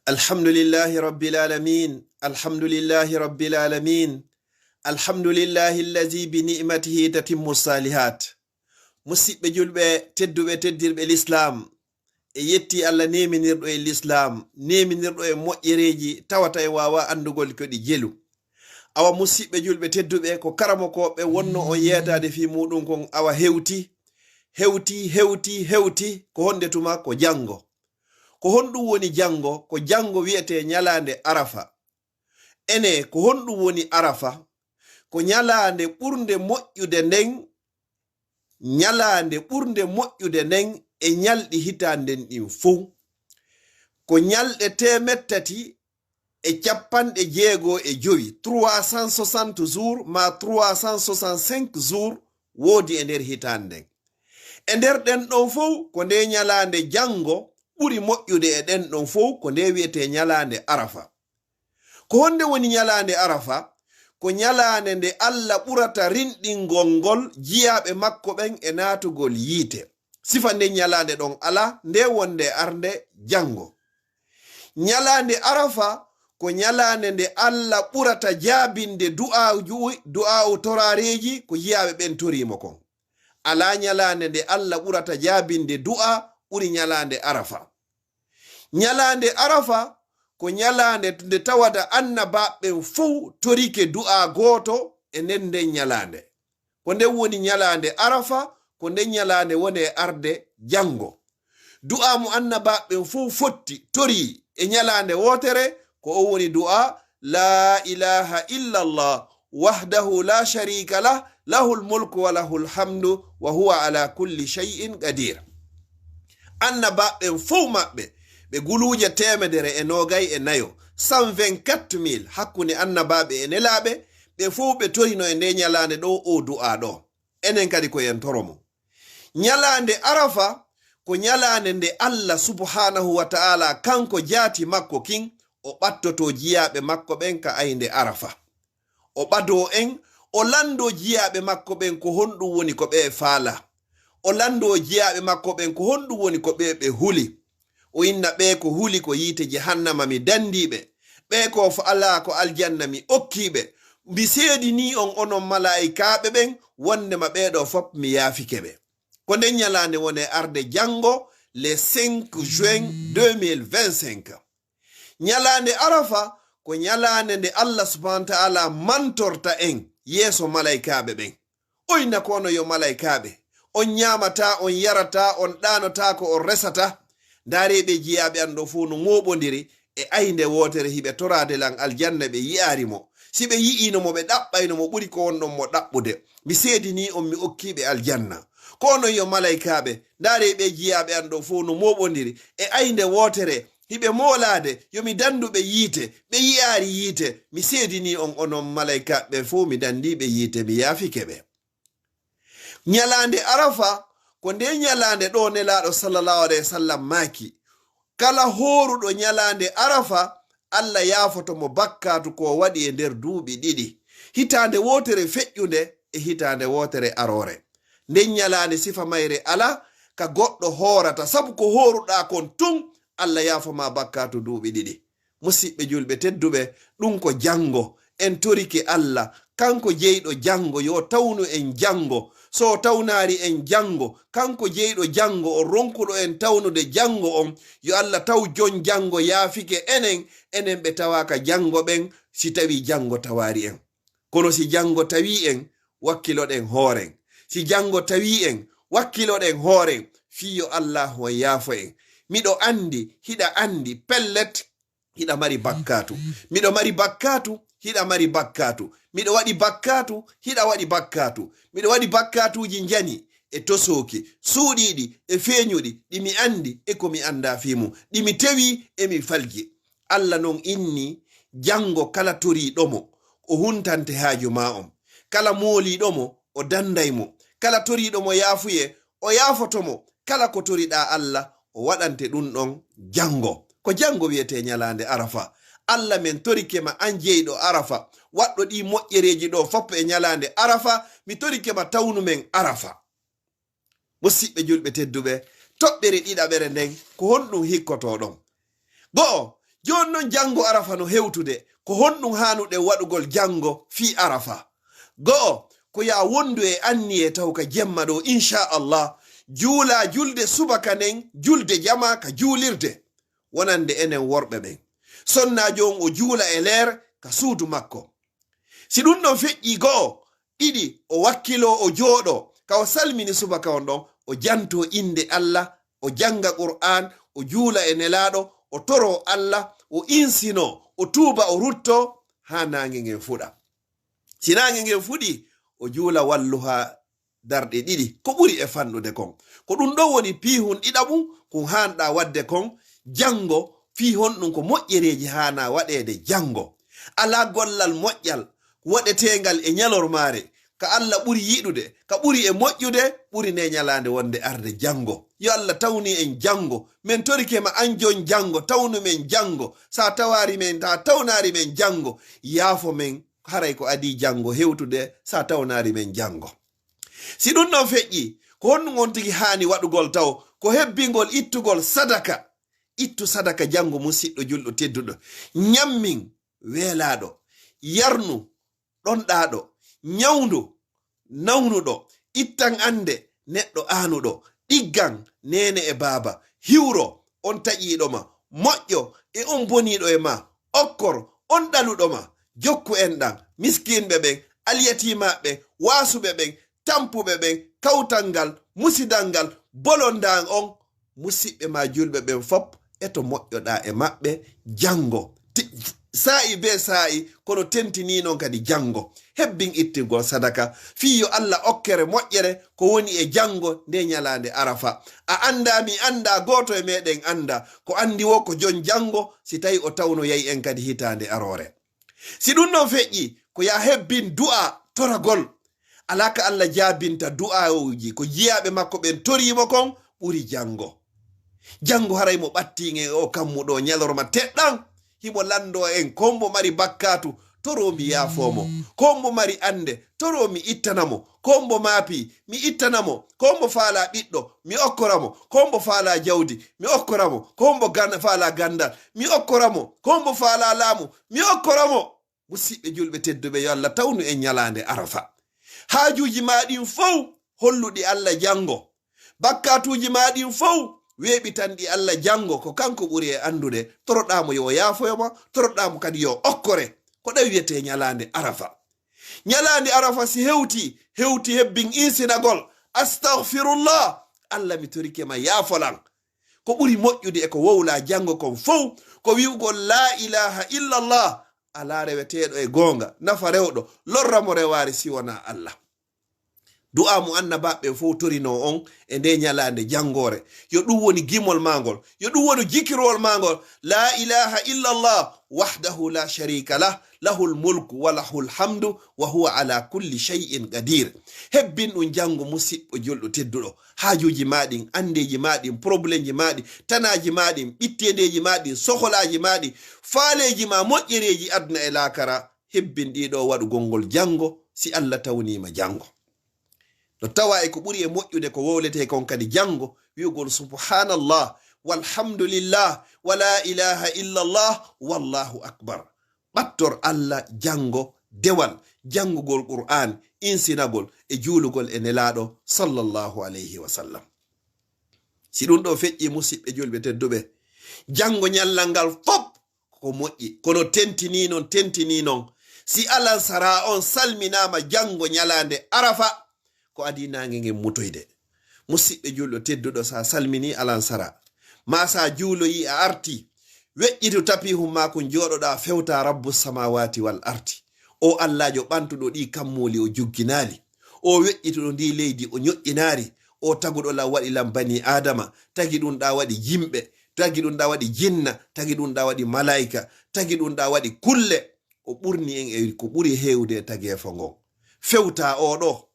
Alhamdulillahi rabbil alamin. Alhamdulillahi rabbil alamin. Alhamdulillahi allazi bi ni'matihi tatimmu salihat. Musidɓe julɓe tedduɓe teddirɓe l'islam e yetti Allah neminirɗo e l'islam, neminirɗo e moƴƴereji tawata e wawa andugol ko ɗi jelu. Awa musidɓe julɓe tedduɓe ko karamokoɓe wonno on yetade fi muɗum kon awa hewti ko honde tuma ko jango. Ko honɗum woni jango? Ko jango wi'ete nyalande arafa. Ene ko honɗum woni arafa? Ko nyalande ɓurde moƴƴude nden, nyalande ɓurde moƴƴude nden e nyalɗi hitanden ɗin fuu. Ko nyalɗe 365 360 jours ma 365 jours wodi e nder hitanden. E nder ɗen ɗon fuu ko nde nyalande jango ɓuri moƴƴude e ɗen ɗon fuu ko nde wi'ete nyalande arafa. Ko honde woni nyalande arafa? Ko nyalande nde Allah ɓurata rinɗingol ngol jiyaɓe makko ɓen e natugol yiite. Sifa nde nyalande ɗon ala nde wonde arde jango. Nyalande arafa ko nyalande nde Allah ɓurata jabinde du'a'u torareji ko jiyaɓe ɓen torimo kon. Ala nyalande nde Allah ɓurata jabinde du'a ɓuri nyalande arafa. Nyalande arafa ko nyalande nde tawata annabaɓe fuu torike du'a goto e nden nyalande. Ko nden woni nyalande arafa, ko nden nyalande woni e arde jango. Du'a mo annabaɓe fuu fotti tori e nyalande wotere ko o woni du'a la ilaha illallah wahdahu la sharika lah lahul mulku wa lahul hamdu wa huwa ala kulli shay'in qadir. Annabaɓe fuu maɓɓe ɓe guluje 124 124,000 hakkunde annabaɓe e nelaɓe ɓe fuu ɓe torino e nde nyalande ɗo o du'a ɗo. Enen kadi ko yen toromo. Nyalande arafa ko nyalande nde Allah subhanahu wa ta'ala kanko jaati makko kin o ɓattoto jiyaɓe makko ɓen ka aynde arafa. O ɓado en o lando jiyaɓe makko ɓen ko honɗum woni ko ɓe faala. O lando jiyaɓe makko ɓen ko honɗum woni ko ɓe huli. O inna ɓe ko huli ko yiite jahannama mi dandiɓe, ɓe ko ala ko aljanna mi okkiɓe. Mbi seedini on onon malaikaɓe ɓen wondema ɓeɗo fop mi yaafike ɓe. Ko nden nyalande woni arde jango le 5 juin 2025. Nyalande arafa ko nyalande nde Allah subhanahu wa ta'ala mantorta en yeso malaikaɓe ɓen. O inna kono yo malaikaɓe, on nyamata, on yarata, on ɗanota ko on resata. Dareɓe jiyaɓe an ɗo fuu no ngoɓodiri e aynde wotere hiɓe torade lan aljanna ɓe yi'arimo. Si ɓe yi'inomo ɓe ɗaɓɓaynomo ɓuri ko wonɗon mo ɗaɓɓude. Mi seedini on mi okkiɓe aljanna. Kono yo malaikaɓe, dareɓe jiyaɓe an ɗo fuu no moɓodiri e aynde wotere hiɓe molade yomi danduɓe yiite, ɓe yi'ari yiite. Mi seedini on onon malaikaɓe fuu mi dandiɓe yiite, mi yaafike ɓe. Nyalande arafa ko nde nyalande ɗo nelaɗo sallallahu alaihi wasallam maki. Kala horuɗo nyalande arafa Allah yafoto mo bakkatu ko waɗi e nder duuɓi ɗiɗi, hitande wotere feƴƴude e hitande wotere arore. Nden nyalande sifa mayre ala ka goɗɗo horata, sabu ko horuɗa kon tun Allah yafoma bakkatu duuɓi ɗiɗi. Musidɓe julɓe tedduɓe, ɗum ko jango en torike Allah, kanko jeyɗo jango yo tawnu en jango. So tawnari en jango, kanko jeyɗo jango o ronkuɗo en tawnude jango on. Yo Allah taw jon jango yaafike enen ɓe tawaka jango ɓen si tawi jango tawari en. Kono si jango tawi en wakkiloɗen hooren. Si jango tawi en wakkiloɗen hooren, fiyo Allah o yaafo en. Miɗo andi hiɗa andi pellet hiɗa mari bakkatu. Miɗo mari bakkatu hiɗa mari bakkatu. Miɗo waɗi bakkatu hiɗa waɗi bakkatu. Miɗo waɗi bakkatuji jani e tosoki suuɗiɗi e feeñuɗi ɗimi andi e ko mi anda fimu, ɗimi tewi e mi falji. Allah non inni jango kala toriɗomo o huntante haaju ma on, kala mooliɗomo o dandaymo, kala toriɗomo yaafuye o yaafotomo. Kala ko toriɗa Allah o waɗante ɗum ɗon jango. Ko jango wiyete nyalande arafa. Allah men torikema an jeyɗo arafa, waɗɗo ɗi moƴƴereji ɗo foppo e nyalande arafa, mi torikema tawnu men arafa. Musidɓe julɓe tedduɓe, toɓɓere ɗiɗaɓere nden ko honɗum hikkoto ɗon. Go'o, jon non jango arafa no hewtude ko honɗum hanuɗe waɗugol jango fi arafa. go'o ko ya wondu e anni e taw ka jemma ɗo inchallah juula julde subaka nden julde jama ka juulirde wonande enen worɓe ɓen. sonnajo on o juula e leer ka suudu makko. si ɗum ɗon feƴƴi go'o ɗiɗi o wakkilo o jooɗo ka o salmini subaka on ɗon o janto inde Allah, o janga qur'an, o juula e nelaɗo, o toro Allah, o insino, o tuuba, o rutto ha nange ngen fuɗa. si nange ngen fuɗi o juula walluha darɗe ɗiɗi ko ɓuri e fanɗude kon. ko ɗum ɗo woni pihun ɗiɗaɓum kon hanɗa wadde kon. jango fihon ɗum ko moƴƴereji hana waɗede jango. ala gollal moƴƴal waɗetegal e ñalormare ka Allah ɓuri yiɗude, ka ɓuri e moƴƴude, ɓuri ne ñalande wonde arde jango. yo Allah tawni en jango, men torike ma an jon jango, tawnu men jango, sa tawari men ta tawnari men jango, yaafo men haray ko adi jango hewtude sa tawnari men jango. si ɗum ɗon feƴƴi ko honɗum on tigi hani waɗugol taw ko hebbingol ittugol sadaka. ittu sadaka jango musidɗo julɗo tedduɗo. nyammin weelaɗo, yarnu ɗonɗaɗo, nyawdu nawnuɗo, ittan ande neɗɗo anuɗo, ɗiggan nene e baaba, hiwro on taƴiɗoma, moƴƴo e on boniɗo e ma, okkor on ɗaluɗoma, jokku en ɗan miskinɓe ɓen, alyatimaɓe, wasuɓe ɓen, tampuɓe ɓen, kawtal musidal ngal, bolondan on musidɓe ma julɓe ɓen fop eto moƴƴoɗa e maɓɓe jango. sa'i be sa'i kono tentini non kadi jango. hebbin ittigol sadaka fiyo Allah okkere moƴƴere ko woni e jango nde ñalande arafa. a anda mi anda goto e meɗen anda ko andi wo ko jon jango si tawi o tawno yayi en kadi hitande arore. si ɗum non feƴƴi ko ya hebbin du'a toragol. alaka Allah jabinta du'a uji ko jiyaɓe makko ɓen torimo kon ɓuri jango. jango haray mo ɓattiŋe o kammuɗo ñalorma teɗɗan himo lando en kombo mari bakkatu toro mi yaafomo, kombo mari ande toro mi ittanamo, kombo maapi mi ittanamo, kombo faala ɓiɗɗo mi okkoramo, kombo faala jawdi mi okkoramo, kombo faala gandal mi okkoramo, kombo faala laamu mi okkoramo. musidɓe julɓe tedduɓe yo Allah tawnu en ñalande arafa. haajuji maɗin fow holluɗi Allah jango, bakkatuji maɗin fow weeɓitanɗi Allah jango ko kanko ɓuri e andude. toroɗamo yo yaafoyoma, toroɗamo kadi yo okkore. ko ɗawi wiyete ñalande arafa. ñalande arafa si hewti hebbin insinagol astaghfirullah, Allah mi torike ma yaafolan. ko ɓuri moƴƴude e ko wowla jango kon fow ko wi'ugol la ilaha illallah, ala reweteɗo e gonga, nafa rewɗo, lorramo reware siwona Allah. du'a mu annabaɓe fof torino on e nde ñalande jangore. yo ɗum woni gimol magol, yo ɗum woni jikirol magol. la ilaha illallah wahdahu la sharika lah, lahul mulku wa lahul hamdu wa huwa ala kulli shay'in qadir. hebbin ɗum jango musidɗo julɗo tedduɗo. hajuji maɗin, andeji maɗin, problémeji maɗi, tanaji maɗin, ɓittedeji maɗin, soholaji maɗi, faaleji ma, moƴƴereji aduna e lakara. hebbin ɗiɗo waɗu gongol jango si Allah tawnima jango. no tawa e ko ɓuri e moƴƴude ko wowlete kon kadi jango wi'ugol subhanallah walhamdulillah wala ilaha illallah wallahu akbar. ɓattor Allah jango dewal, jangugol qur'an, insinagol e juulugol e nelaɗo sallallahu alayhi wa sallam. si ɗum ɗo feƴƴi musidɓe julɓe tedduɓe, jango ñallal ngal fop ko moƴƴi, kono tentini non si alan sara on salminama jango ñalande arafa ko adi nange ngen mutoyde. musidɓe julɗo tedduɗo sa salmini alansara ma sa juuloyi a arti weƴƴitu tapihum ma ko joɗoɗa fewta rabbu samawati wal arti. o Allahjo ɓantuɗo ɗi kammuli o jugginali, o weƴƴituɗo ndi leydi o ñoƴƴinari, o taguɗo la waɗi lam bani adama, tagi ɗum ɗa waɗi yimɓe, tagi ɗum ɗa waɗi jinna, tagi ɗum ɗa waɗi malaika, tagi ɗum ɗa waɗi kulle. o ɓurni en e ko ɓuri hewde tagefo ngon. fewta oɗo,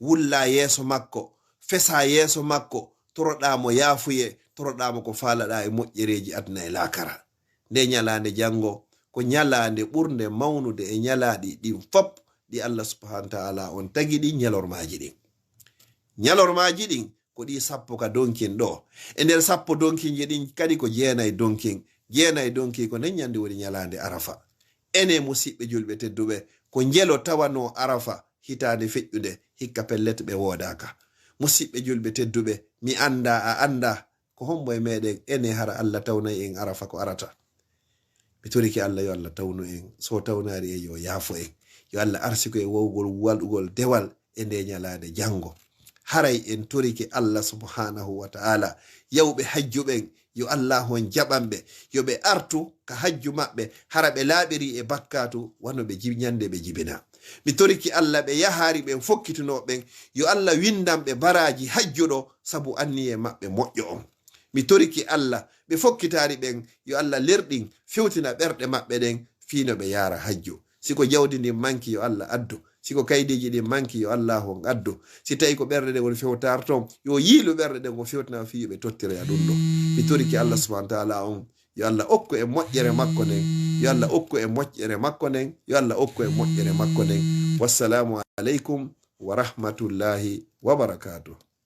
wulla yeeso makko, fesa yeeso makko, toroɗamo yaafuye, toroɗamo ko faalaɗa e moƴƴereji aduna e lakara. nde ñalande jango ko ñalande ɓurde mawnude e ñalaɗi ɗin fop ɗi Allah subhanahu wa ta'ala on tagi ɗi ñalormaji ɗin. ko ɗi sappo ka donkin ɗo. e nder sappo donkinji ɗin kadi ko jeenayi donkin jeenayi donki ko nen ñande woni ñalande arafa ene musidɓe julɓe tedduɓe ko jelo tawano arafa hitande feƴƴude hikka pellete ɓe wodaka musidɓe julɓe tedduɓe mi anda a anda ko hombo e meɗen ene hara Allah tawnayi en arafa ko arata mi toriki Allah yo Allah tawnu en so tawnari en yo yaafo en yo Allah arsiko e wowgol waɗugol dewal e nde ñalade jango haray en toriki Allah subhanahu wa ta'ala yawɓe hajjuɓen yo Allah hon jaɓanɓe yoɓe artu ka hajju maɓɓe hara ɓe laaɓiri e bakkatu wano ɓe ñande ɓe jibina mi toriki Allah ɓe yahari ɓen fokkitinoɓen yo Allah windanɓe baraji hajjuɗo sabu anniye maɓɓe moƴƴo on mi toriki Allah ɓe fokkitari ɓen yo Allah lerɗin fewtina ɓerɗe maɓɓe ɗen fiino ɓe yara hajju siko jawdi ndin manki yo Allah addu siko kaydiji ɗin manki yo Allah hon addu si tawi ko ɓerɗe ɗen woni fewtar ton yo yiilu ɓerɗe ɗen ko fewtina fi yoɓe tottira e ɗum ɗo mi toriki Allah subhanahu wa ta'ala on yo Allah okku e moƴƴere makko nden yo Allah okku e moƴƴere makko nden yo Allah okku e moƴƴere makko nden wassalamu aleykum wa rahmatullahi wa barakatuh